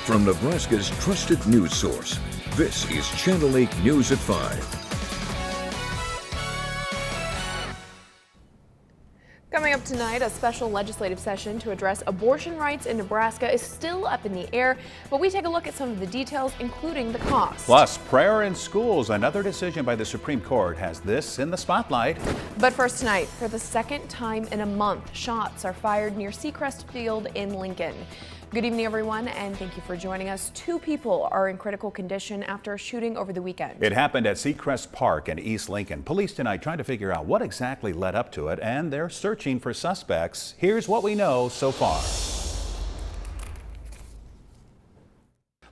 From Nebraska's trusted news source, this is Channel 8 News at 5. Coming up tonight, a special legislative session to address abortion rights in Nebraska is still up in the air, but we take a look at some of the details, including the cost. Plus, prayer in schools. Another decision by the Supreme Court has this in the spotlight. But first tonight, for the second time in a month, shots are fired near Seacrest Field in Lincoln. Good evening, everyone, and thank you for joining us. 2 people are in critical condition after a shooting over the weekend. It happened at Seacrest Park in East Lincoln. Police tonight trying to figure out what exactly led up to it, and they're searching for suspects. Here's what we know so far.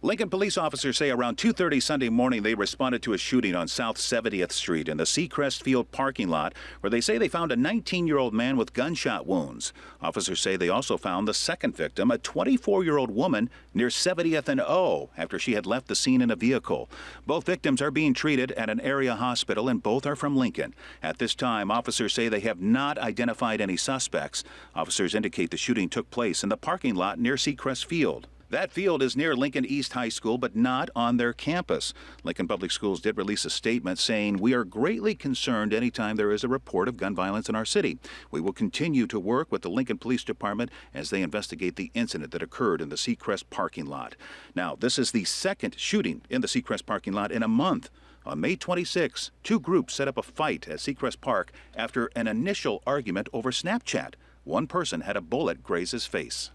Lincoln police officers say around 2:30 Sunday morning they responded to a shooting on South 70th Street in the Seacrest Field parking lot, where they say they found a 19-year-old man with gunshot wounds. Officers say they also found the second victim, a 24-year-old woman, near 70th and O, after she had left the scene in a vehicle. Both victims are being treated at an area hospital, and both are from Lincoln. At this time, officers say they have not identified any suspects. Officers indicate the shooting took place in the parking lot near Seacrest Field. That field is near Lincoln East High School, but not on their campus. Lincoln Public Schools did release a statement saying, "We are greatly concerned anytime there is a report of gun violence in our city. We will continue to work with the Lincoln Police Department as they investigate the incident that occurred in the Seacrest parking lot." Now, this is the second shooting in the Seacrest parking lot in a month. On May 26, 2 groups set up a fight at Seacrest Park after an initial argument over Snapchat. One person had a bullet graze his face.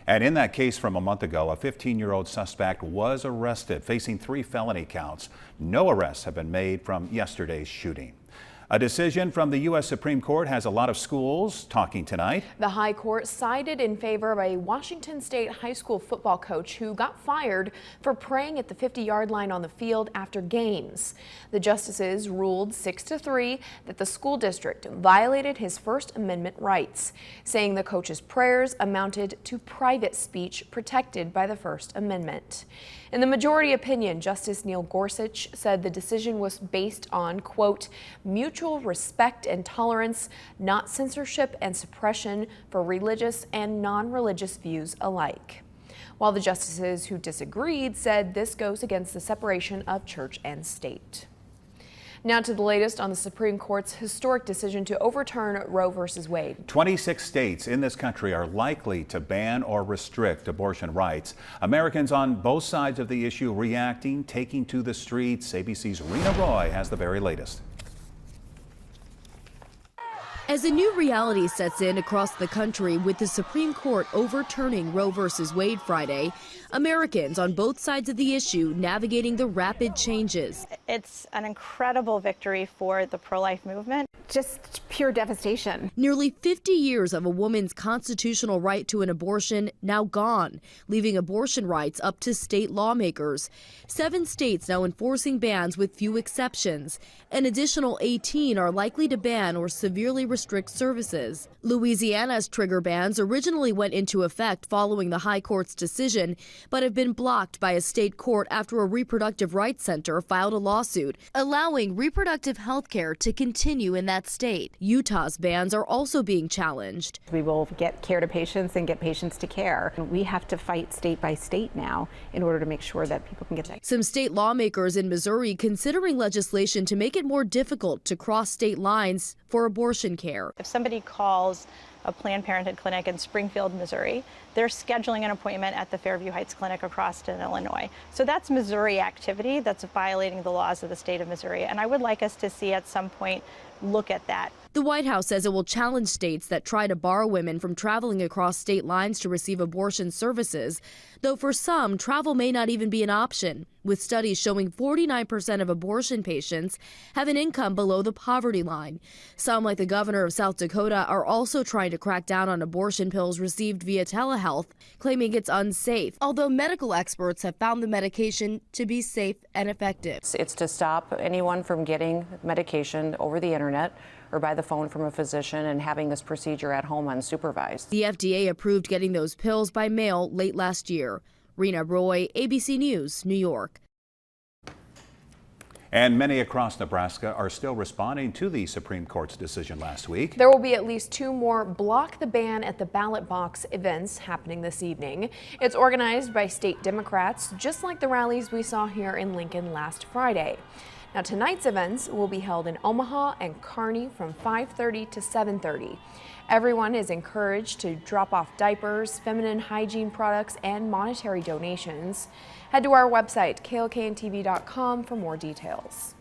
And in that case from a month ago, a 15-year-old suspect was arrested, facing 3 felony counts. No arrests have been made from yesterday's shooting. A decision from the U.S. Supreme Court has a lot of schools talking tonight. The High Court sided in favor of a Washington State high school football coach who got fired for praying at the 50-yard line on the field after games. The justices ruled 6-3 that the school district violated his First Amendment rights, saying the coach's prayers amounted to private speech protected by the First Amendment. In the majority opinion, Justice Neil Gorsuch said the decision was based on, quote, mutual respect and tolerance, not censorship and suppression for religious and non-religious views alike. While the justices who disagreed said this goes against the separation of church and state. Now to the latest on the Supreme Court's historic decision to overturn Roe v. Wade. 26 states in this country are likely to ban or restrict abortion rights. Americans on both sides of the issue reacting, taking to the streets. ABC's Rena Roy has the very latest. As a new reality sets in across the country with the Supreme Court overturning Roe v. Wade Friday, Americans on both sides of the issue navigating the rapid changes. It's an incredible victory for the pro-life movement. Just pure devastation. Nearly 50 years of a woman's constitutional right to an abortion now gone, leaving abortion rights up to state lawmakers. 7 states now enforcing bans with few exceptions. An additional 18 are likely to ban or severely restrict services. Louisiana's trigger bans originally went into effect following the High Court's decision, but have been blocked by a state court after a reproductive rights center filed a lawsuit, allowing reproductive health care to continue in that state. Utah's bans are also being challenged. We will get care to patients and get patients to care. We have to fight state by state now in order to make sure that people can get that. Some state lawmakers in Missouri considering legislation to make it more difficult to cross state lines for abortion care. If somebody calls a Planned Parenthood clinic in Springfield, Missouri, they're scheduling an appointment at the Fairview Heights Clinic across in Illinois. So that's Missouri activity that's violating the laws of the state of Missouri. And I would like us to see at some point look at that. The White House says it will challenge states that try to bar women from traveling across state lines to receive abortion services, though for some, travel may not even be an option, with studies showing 49% of abortion patients have an income below the poverty line. Some, like the governor of South Dakota, are also trying to crack down on abortion pills received via telehealth, claiming it's unsafe, although medical experts have found the medication to be safe and effective. It's to stop anyone from getting medication over the internet or by the phone from a physician and having this procedure at home unsupervised. The FDA approved getting those pills by mail late last year. Rena Roy, ABC News, New York. And many across Nebraska are still responding to the Supreme Court's decision last week. There will be at least 2 more Block the Ban at the Ballot Box events happening this evening. It's organized by state Democrats, just like the rallies we saw here in Lincoln last Friday. Now, tonight's events will be held in Omaha and Kearney from 5:30 to 7:30. Everyone is encouraged to drop off diapers, feminine hygiene products, and monetary donations. Head to our website, klkntv.com, for more details.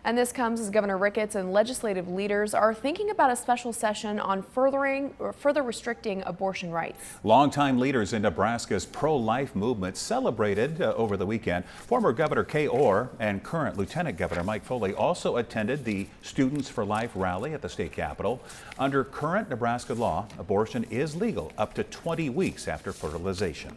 And this comes as Governor Ricketts and legislative leaders are thinking about a special session on further restricting abortion rights. Longtime leaders in Nebraska's pro-life movement celebrated over the weekend. Former Governor Kay Orr and current Lieutenant Governor Mike Foley also attended the Students for Life rally at the state capitol. Under current Nebraska law, abortion is legal up to 20 weeks after fertilization.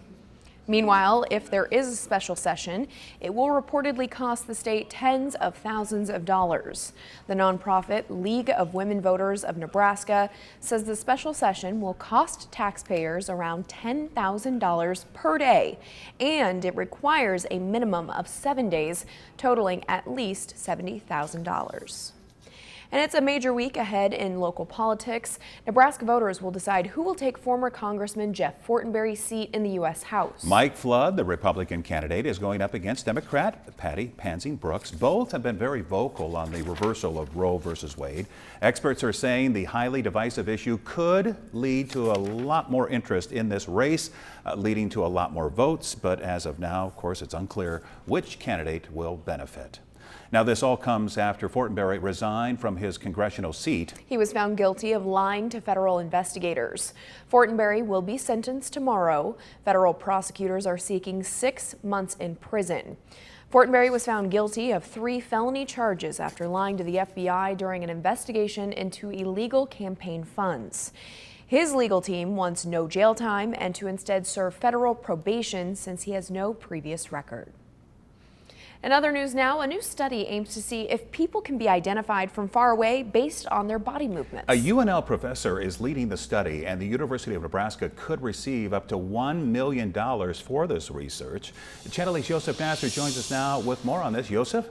Meanwhile, if there is a special session, it will reportedly cost the state tens of thousands of dollars. The nonprofit League of Women Voters of Nebraska says the special session will cost taxpayers around $10,000 per day, and it requires a minimum of 7 days, totaling at least $70,000. And it's a major week ahead in local politics. Nebraska voters will decide who will take former Congressman Jeff Fortenberry's seat in the U.S. House. Mike Flood, the Republican candidate, is going up against Democrat Patty Pansing-Brooks. Both have been very vocal on the reversal of Roe versus Wade. Experts are saying the highly divisive issue could lead to a lot more interest in this race, leading to a lot more votes. But as of now, of course, it's unclear which candidate will benefit. Now, this all comes after Fortenberry resigned from his congressional seat. He was found guilty of lying to federal investigators. Fortenberry will be sentenced tomorrow. Federal prosecutors are seeking 6 months in prison. Fortenberry was found guilty of 3 felony charges after lying to the FBI during an investigation into illegal campaign funds. His legal team wants no jail time and to instead serve federal probation since he has no previous record. In other news now, a new study aims to see if people can be identified from far away based on their body movements. A UNL professor is leading the study, and the University of Nebraska could receive up to $1 million for this research. Channel 8's Joseph Nasser joins us now with more on this. Joseph?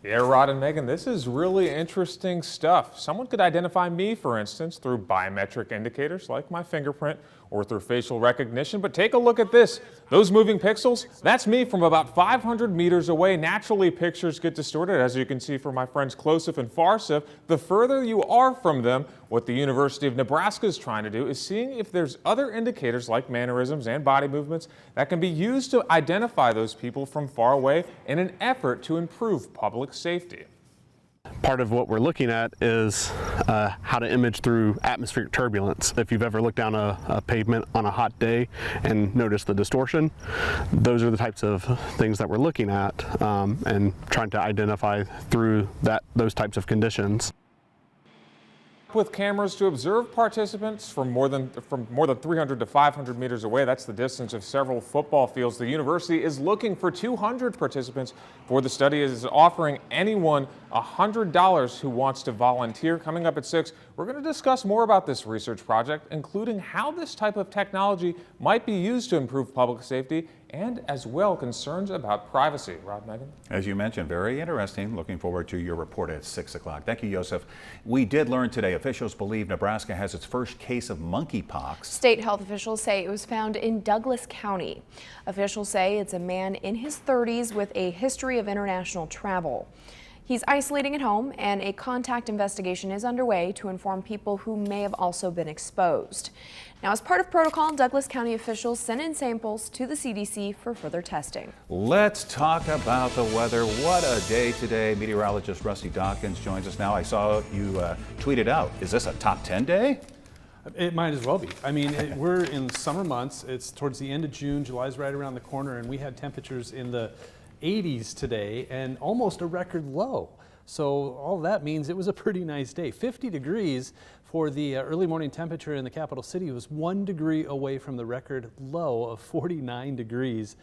Yeah, Rod and Megan, this is really interesting stuff. Someone could identify me, for instance, through biometric indicators like my fingerprint or through facial recognition. But take a look at this. Those moving pixels, that's me from about 500 meters away. Naturally, pictures get distorted, as you can see from my friends Closif and Farsif. The further you are from them, what the University of Nebraska is trying to do is seeing if there's other indicators like mannerisms and body movements that can be used to identify those people from far away in an effort to improve public safety. Part of what we're looking at is how to image through atmospheric turbulence. If you've ever looked down a pavement on a hot day and noticed the distortion, those are the types of things that we're looking at and trying to identify through those types of conditions. With cameras to observe participants from more than 300 to 500 meters away. That's the distance of several football fields. The university is looking for 200 participants for the study. It is offering anyone $100 who wants to volunteer. Coming up at 6, we're going to discuss more about this research project, including how this type of technology might be used to improve public safety and as well concerns about privacy. Rod, Megan? As you mentioned, very interesting. Looking forward to your report at 6 o'clock. Thank you, Joseph. We did learn today officials believe Nebraska has its first case of monkeypox. State health officials say it was found in Douglas County. Officials say it's a man in his 30s with a history of international travel. He's isolating at home, and a contact investigation is underway to inform people who may have also been exposed. Now, as part of protocol, Douglas County officials sent in samples to the CDC for further testing. Let's talk about the weather. What a day today. Meteorologist Rusty Dawkins joins us now. I saw you tweeted out, is this a top 10 day? It might as well be. I mean, we're in summer months. It's towards the end of June. July's right around the corner, and we had temperatures in the 80s today and almost a record low. So all that means it was a pretty nice day. 50 degrees for the early morning temperature in the capital city was 1 degree away from the record low of 49 degrees.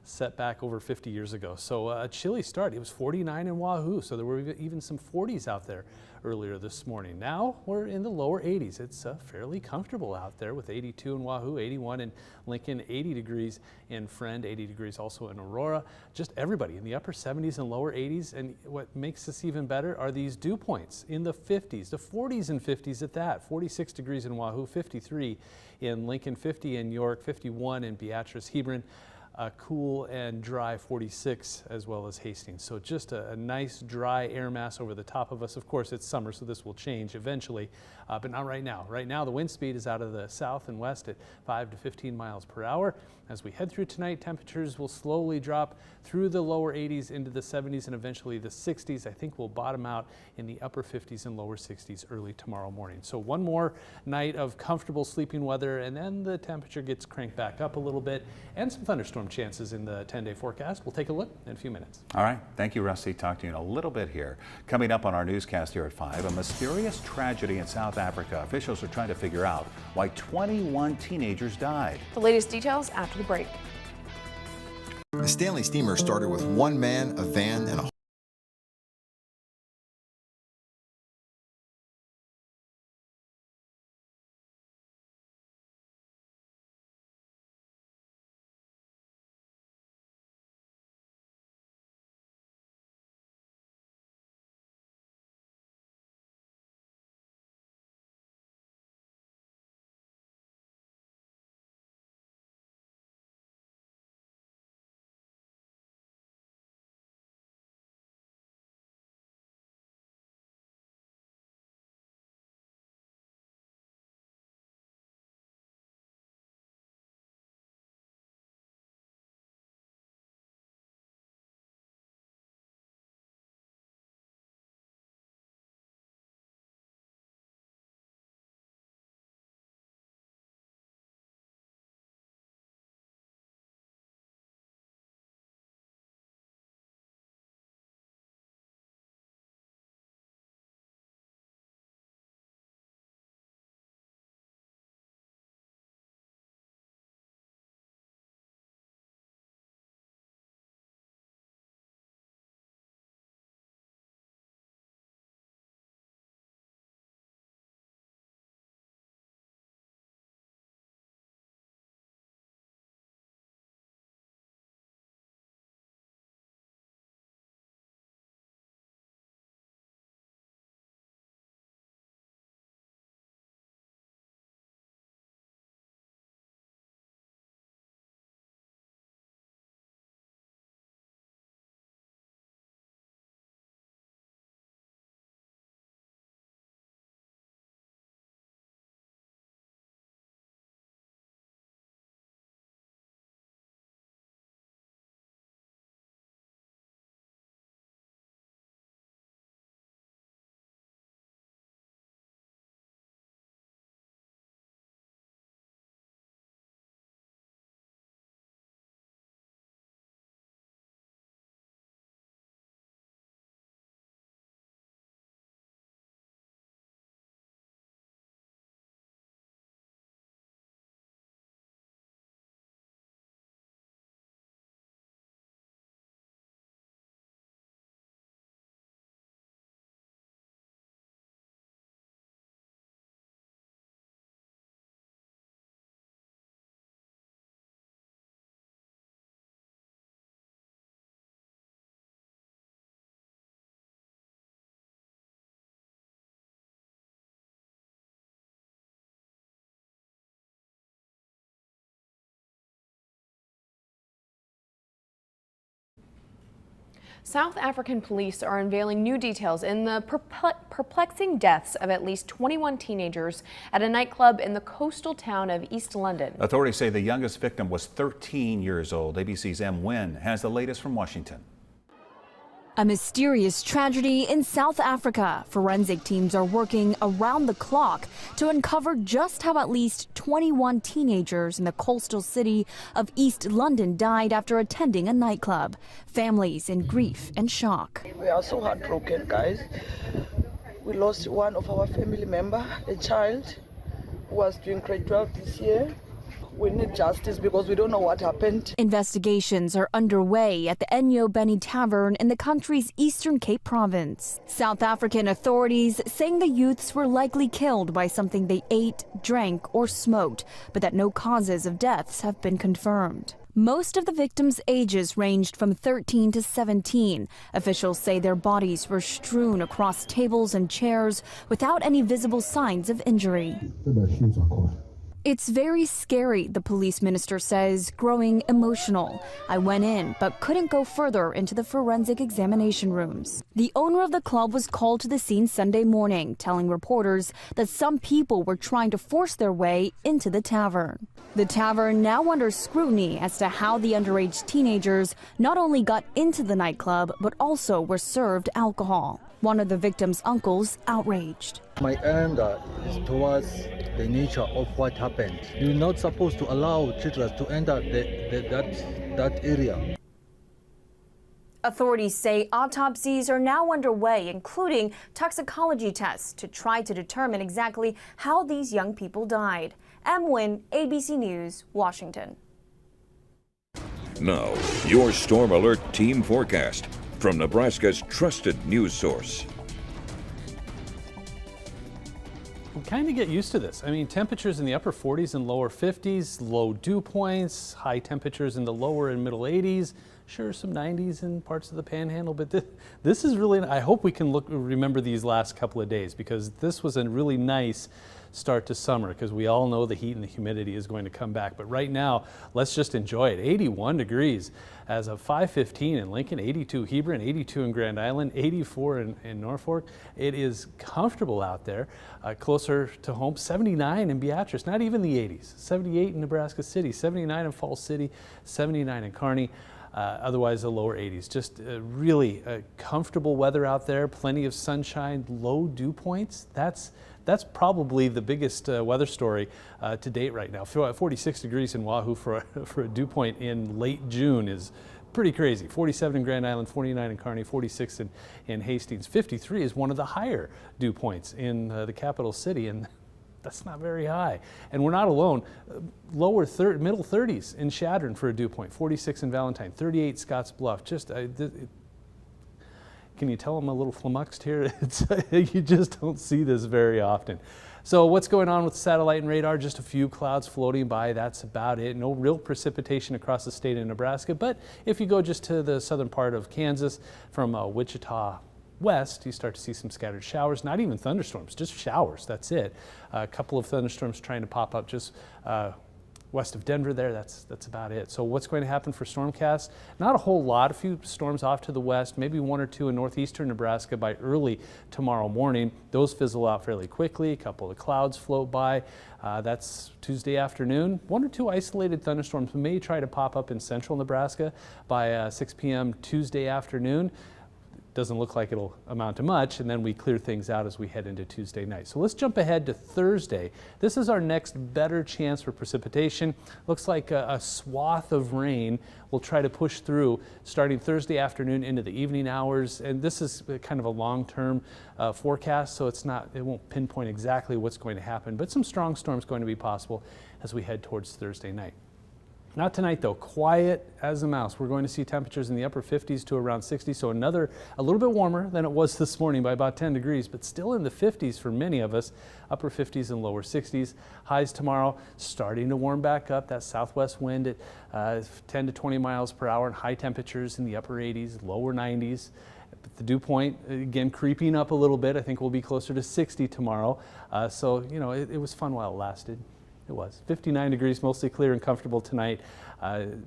set back over 50 years ago. So a chilly start. It was 49 in Wahoo, so there were even some 40s out there earlier this morning. Now we're in the lower 80s. It's fairly comfortable out there with 82 in Wahoo, 81 in Lincoln, 80 degrees in Friend, 80 degrees also in Aurora. Just everybody in the upper 70s and lower 80s. And what makes this even better are these dew points in the 50s, the 40s and 50s at that. 46 degrees in Wahoo, 53 in Lincoln, 50 in York, 51 in Beatrice, Hebron. Cool and dry 46 as well as Hastings. So just a nice dry air mass over the top of us. Of course, it's summer, so this will change eventually, but not right now. Right now, the wind speed is out of the south and west at 5 to 15 miles per hour. As we head through tonight, temperatures will slowly drop through the lower 80s into the 70s and eventually the 60s. I think we'll bottom out in the upper 50s and lower 60s early tomorrow morning. So one more night of comfortable sleeping weather, and then the temperature gets cranked back up a little bit, and some thunderstorm chances in the 10-day forecast. We'll take a look in a few minutes. All right. Thank you, Rusty. Talk to you in a little bit here. Coming up on our newscast here at 5, a mysterious tragedy in South Africa. Officials are trying to figure out why 21 teenagers died. The latest details after the break. The Stanley steamer started with one man, a van, and a South African police are unveiling new details in the perplexing deaths of at least 21 teenagers at a nightclub in the coastal town of East London. Authorities say the youngest victim was 13 years old. ABC's M. Nguyen has the latest from Washington. A mysterious tragedy in South Africa. Forensic teams are working around the clock to uncover just how at least 21 teenagers in the coastal city of East London died after attending a nightclub. Families in grief and shock. We are so heartbroken, guys. We lost one of our family member, a child who was doing grade 12 this year. We need justice because we don't know what happened. Investigations are underway at the Enyo Beni Tavern in the country's Eastern Cape province. South African authorities saying the youths were likely killed by something they ate, drank, or smoked, but that no causes of deaths have been confirmed. Most of the victims' ages ranged from 13 to 17. Officials say their bodies were strewn across tables and chairs without any visible signs of injury. It's very scary, the police minister says, growing emotional. I went in, but couldn't go further into the forensic examination rooms. The owner of the club was called to the scene Sunday morning, telling reporters that some people were trying to force their way into the tavern. The tavern now under scrutiny as to how the underage teenagers not only got into the nightclub, but also were served alcohol. One of the victim's uncles outraged. My anger is towards the nature of what happened. You're not supposed to allow children to enter that area. Authorities say autopsies are now underway, including toxicology tests to try to determine exactly how these young people died. Em Nguyen, ABC News, Washington. Now, your Storm Alert Team Forecast from Nebraska's trusted news source. We kind of get used to this. I mean, temperatures in the upper 40s and lower 50s, low dew points, high temperatures in the lower and middle 80s. Sure, some 90s in parts of the Panhandle, but this is really, I hope we can remember these last couple of days, because this was a really nice start to summer, because we all know the heat and the humidity is going to come back. But right now, let's just enjoy it. 81 degrees as of 5:15 in Lincoln, 82 Hebron, 82 in Grand Island, 84 in Norfolk. It is comfortable out there. Closer to home, 79 in Beatrice, not even the 80s. 78 in Nebraska City, 79 in Falls City, 79 in Kearney. Otherwise, the lower 80s. Just really comfortable weather out there, plenty of sunshine, low dew points. That's probably the biggest weather story to date right now. 46 degrees in Wahoo for a dew point in late June is pretty crazy. 47 in Grand Island, 49 in Kearney, 46 in Hastings. 53 is one of the higher dew points in the capital city, and that's not very high. And we're not alone. Middle 30s in Chadron for a dew point. 46 in Valentine, 38 Scotts Bluff. Can you tell I'm a little flummoxed here? You just don't see this very often. So what's going on with satellite and radar? Just a few clouds floating by. That's about it. No real precipitation across the state of Nebraska. But if you go just to the southern part of Kansas from Wichita west, you start to see some scattered showers, not even thunderstorms, just showers. That's it. A couple of thunderstorms trying to pop up just west of Denver there. That's about it. So what's going to happen for STORMCAST? Not a whole lot. A few storms off to the west, maybe one or two in northeastern Nebraska by early tomorrow morning. Those fizzle out fairly quickly. A couple of clouds float by. That's Tuesday afternoon. One or two isolated thunderstorms may try to pop up in central Nebraska by 6 p.m. Tuesday afternoon. Doesn't look like it'll amount to much, and then we clear things out as we head into Tuesday night. So let's jump ahead to Thursday. This is our next better chance for precipitation. Looks like a swath of rain will try to push through starting Thursday afternoon into the evening hours, and this is kind of a long-term forecast, so it won't pinpoint exactly what's going to happen, but some strong storms going to be possible as we head towards Thursday night. Not tonight though, quiet as a mouse. We're going to see temperatures in the upper 50s to around 60, so a little bit warmer than it was this morning by about 10 degrees, but still in the 50s for many of us, upper 50s and lower 60s. Highs tomorrow starting to warm back up, that southwest wind at 10 to 20 miles per hour, and high temperatures in the upper 80s, lower 90s. The dew point, again, creeping up a little bit. I think we'll be closer to 60 tomorrow. So, you know, it was fun while it lasted. It was 59 degrees, mostly clear and comfortable tonight.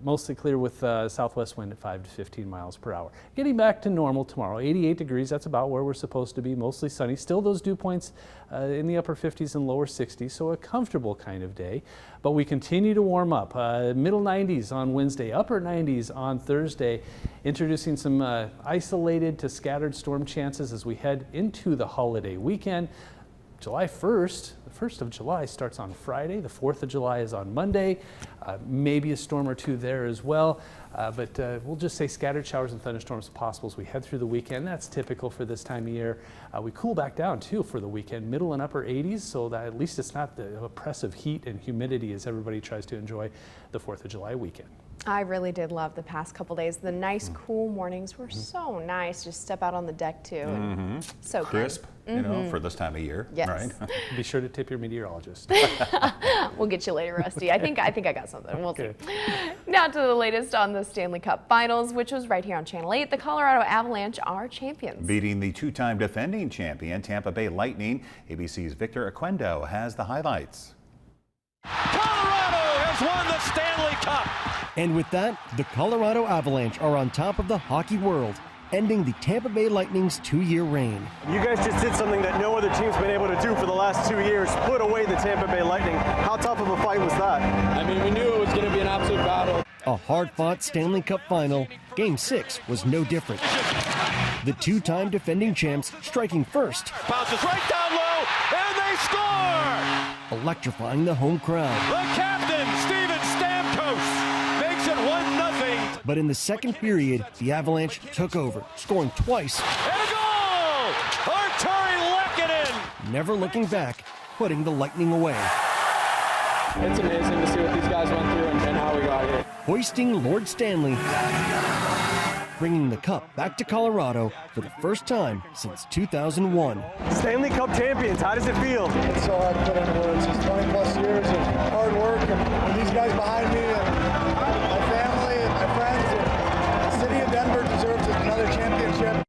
Mostly clear with southwest wind at 5 to 15 miles per hour. Getting back to normal tomorrow, 88 degrees, that's about where we're supposed to be, mostly sunny. Still those dew points in the upper 50s and lower 60s, so a comfortable kind of day. But we continue to warm up. Middle 90s on Wednesday, upper 90s on Thursday, introducing some isolated to scattered storm chances as we head into the holiday weekend. July 1st, the 1st of July starts on Friday. The 4th of July is on Monday. Maybe a storm or two there as well. But we'll just say scattered showers and thunderstorms possible as we head through the weekend. That's typical for this time of year. We cool back down too for the weekend, middle and upper 80s, so that at least it's not the oppressive heat and humidity as everybody tries to enjoy the 4th of July weekend. I really did love the past couple days. The nice, cool mornings were so nice. Just step out on the deck too. And so crisp, good. you know, for this time of year. Yes. Right? Be sure to tip your meteorologist. We'll get you later, Rusty. I think I got something. We'll see. Now to the latest on the Stanley Cup Finals, which was right here on Channel 8. The Colorado Avalanche are champions. Beating the two-time defending champion Tampa Bay Lightning. ABC's Victor Aquendo has the highlights. Colorado has won the Stanley Cup. And with that, the Colorado Avalanche are on top of the hockey world, ending the Tampa Bay Lightning's 2-year reign. You guys just did something that no other team's been able to do for the last 2 years, put away the Tampa Bay Lightning. How tough of a fight was that? I mean, we knew it was going to be an absolute battle. A hard-fought Stanley Cup final, Game 6 was no different. The two-time defending champs striking first. Bounces right down low, and they score! Electrifying the home crowd. The captain, Steven Stamkos, makes it 1-0. But in the second period, the Avalanche took over, scoring twice. And a goal! Arturi Lehkonen! Never looking back, putting the Lightning away. It's amazing to see what these guys went through and how we got here. Hoisting Lord Stanley, bringing the cup back to Colorado for the first time since 2001. Stanley Cup champions, how does it feel? It's so hard to put into words. It's 20 plus years of hard work, and these guys behind me, and my family, and my friends, and the city of Denver deserves another championship.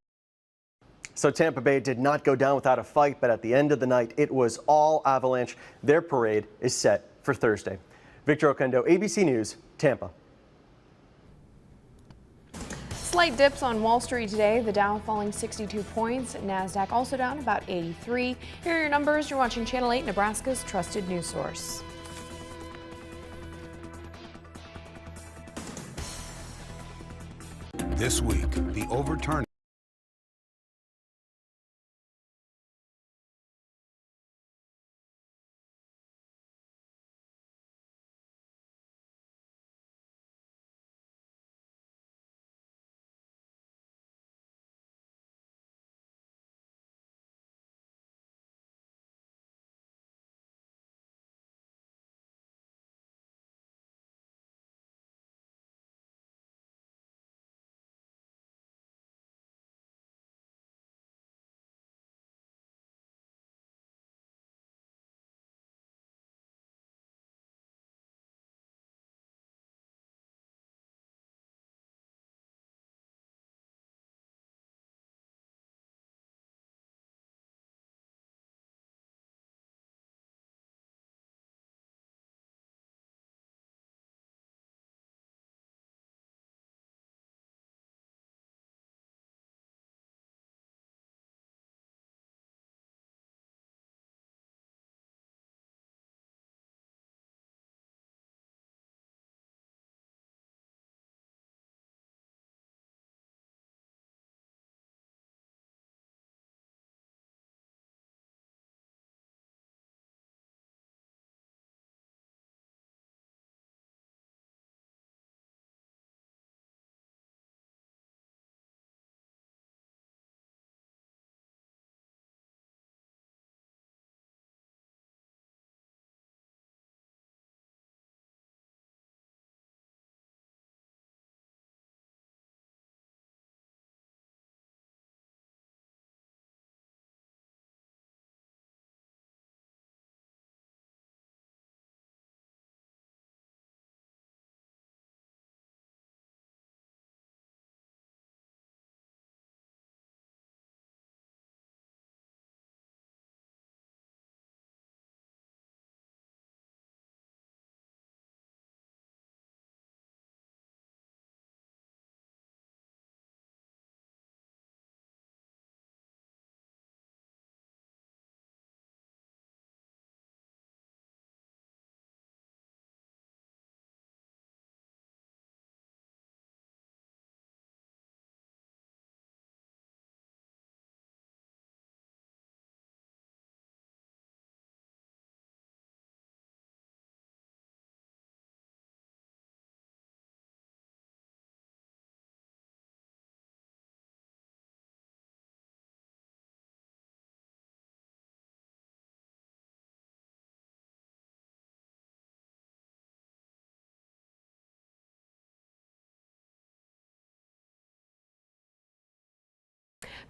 So Tampa Bay did not go down without a fight, but at the end of the night, it was all Avalanche. Their parade is set for Thursday. Victor Oquendo, ABC News, Tampa. Slight dips on Wall Street today. The Dow falling 62 points. NASDAQ also down about 83. Here are your numbers. You're watching Channel 8, Nebraska's trusted news source. This week, the overturned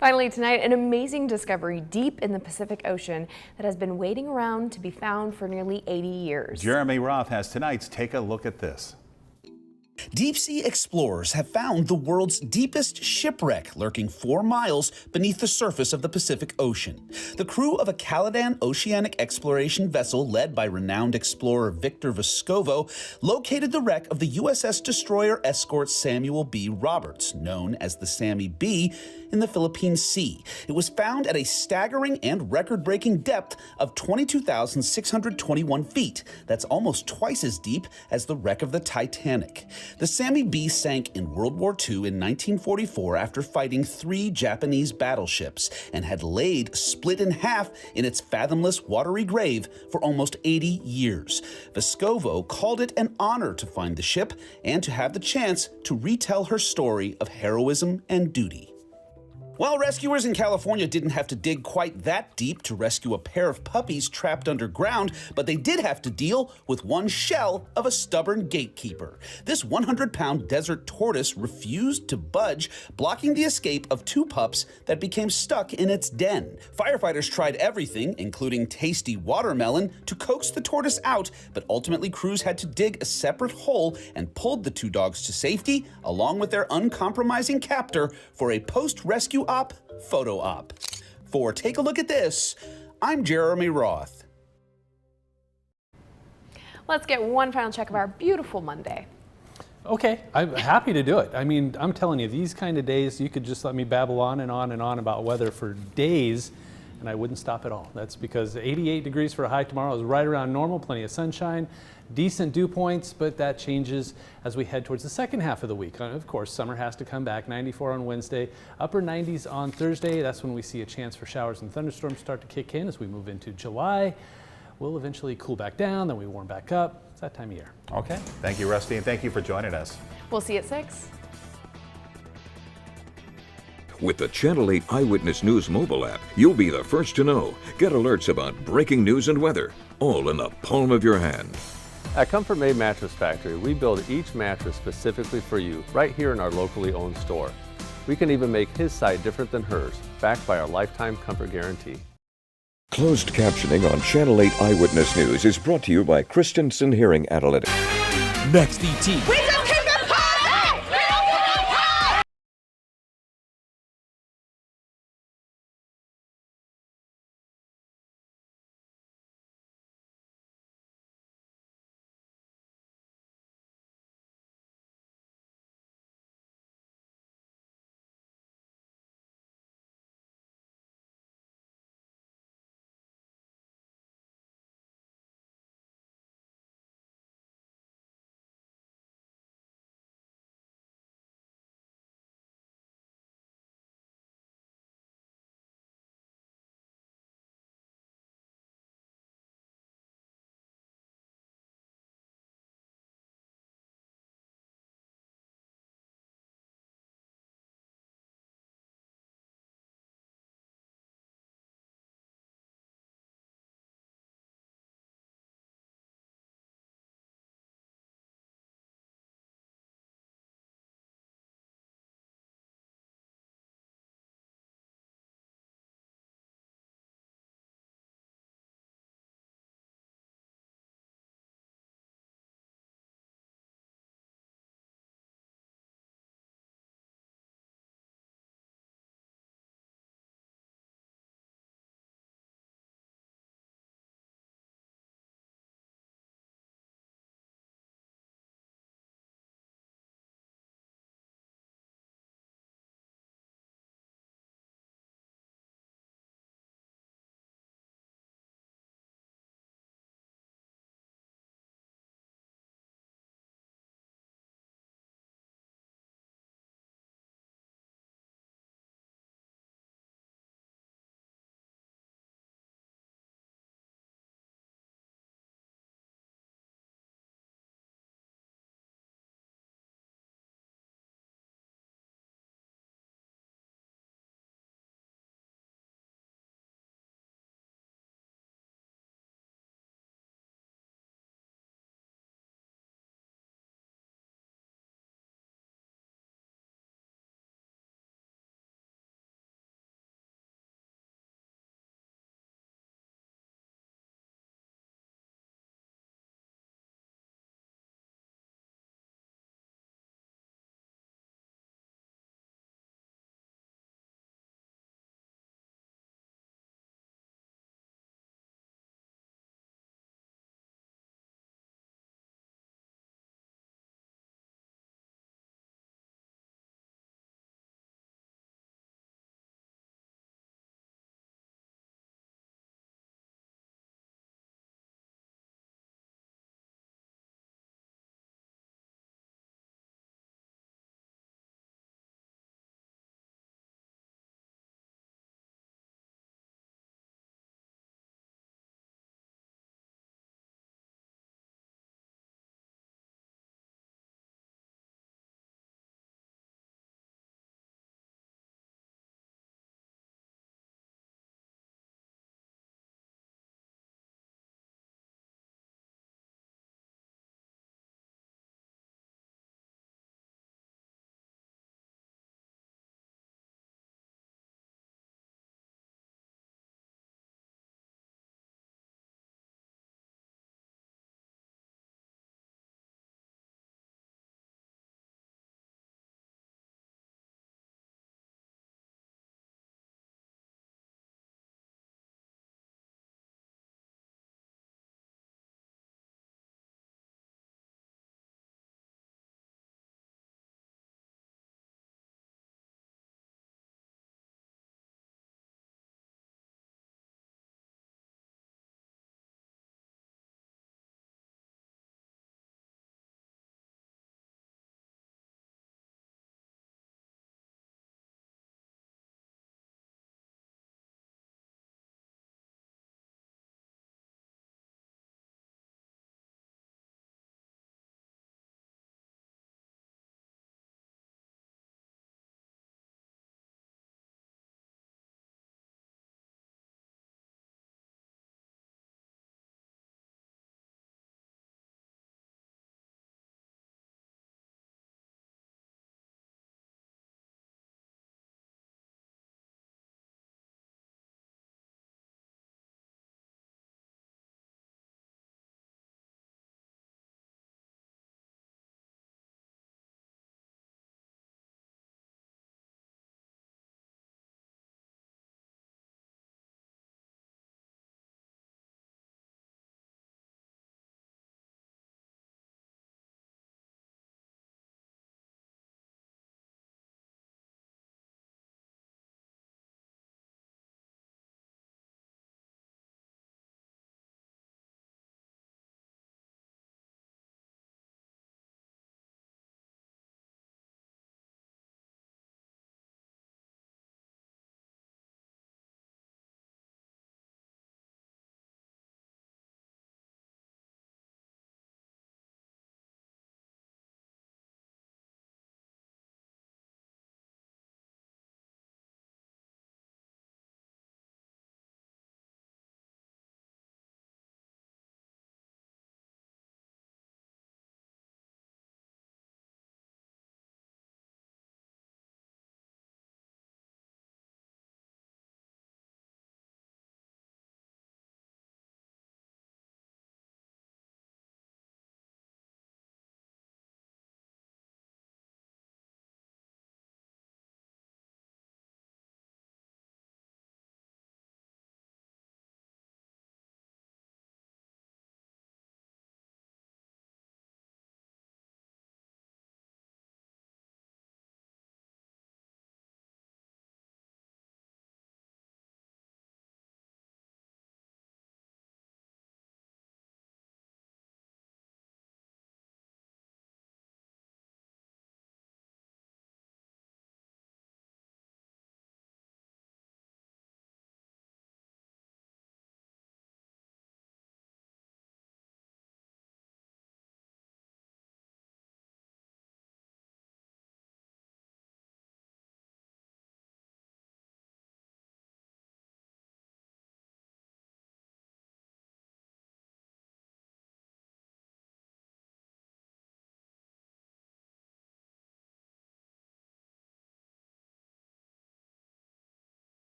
Finally tonight, an amazing discovery deep in the Pacific Ocean that has been waiting around to be found for nearly 80 years. Jeremy Roth has tonight's Take a Look at This. Deep-sea explorers have found the world's deepest shipwreck lurking 4 miles beneath the surface of the Pacific Ocean. The crew of a Caladan oceanic exploration vessel led by renowned explorer Victor Vescovo located the wreck of the USS destroyer escort Samuel B. Roberts, known as the Sammy B, in the Philippine Sea. It was found at a staggering and record-breaking depth of 22,621 feet. That's almost twice as deep as the wreck of the Titanic. The Sammy B sank in World War II in 1944 after fighting 3 Japanese battleships and had laid split in half in its fathomless watery grave for almost 80 years. Vescovo called it an honor to find the ship and to have the chance to retell her story of heroism and duty. Well, rescuers in California didn't have to dig quite that deep to rescue a pair of puppies trapped underground, but they did have to deal with one shell of a stubborn gatekeeper. This 100-pound desert tortoise refused to budge, blocking the escape of 2 pups that became stuck in its den. Firefighters tried everything, including tasty watermelon, to coax the tortoise out, but ultimately crews had to dig a separate hole and pulled the 2 dogs to safety, along with their uncompromising captor, for a post-rescue photo op. For Take a Look at This, I'm Jeremy Roth. Let's get one final check of our beautiful Monday. Okay, I'm happy to do it. I mean, I'm telling you, these kind of days, you could just let me babble on and on and on about weather for days, and I wouldn't stop at all. That's because 88 degrees for a high tomorrow is right around normal, plenty of sunshine, decent dew points, but that changes as we head towards the second half of the week. Of course, summer has to come back. 94 on Wednesday, upper 90s on Thursday. That's when we see a chance for showers and thunderstorms start to kick in as we move into July. We'll eventually cool back down, then we warm back up. It's that time of year. Okay. Thank you, Rusty, and thank you for joining us. We'll see you at 6. With the Channel 8 Eyewitness News mobile app, you'll be the first to know. Get alerts about breaking news and weather, all in the palm of your hand. At Comfort Made Mattress Factory, we build each mattress specifically for you right here in our locally owned store. We can even make his side different than hers, backed by our lifetime comfort guarantee. Closed captioning on Channel 8 Eyewitness News is brought to you by Christensen Hearing Analytics. Next, ET.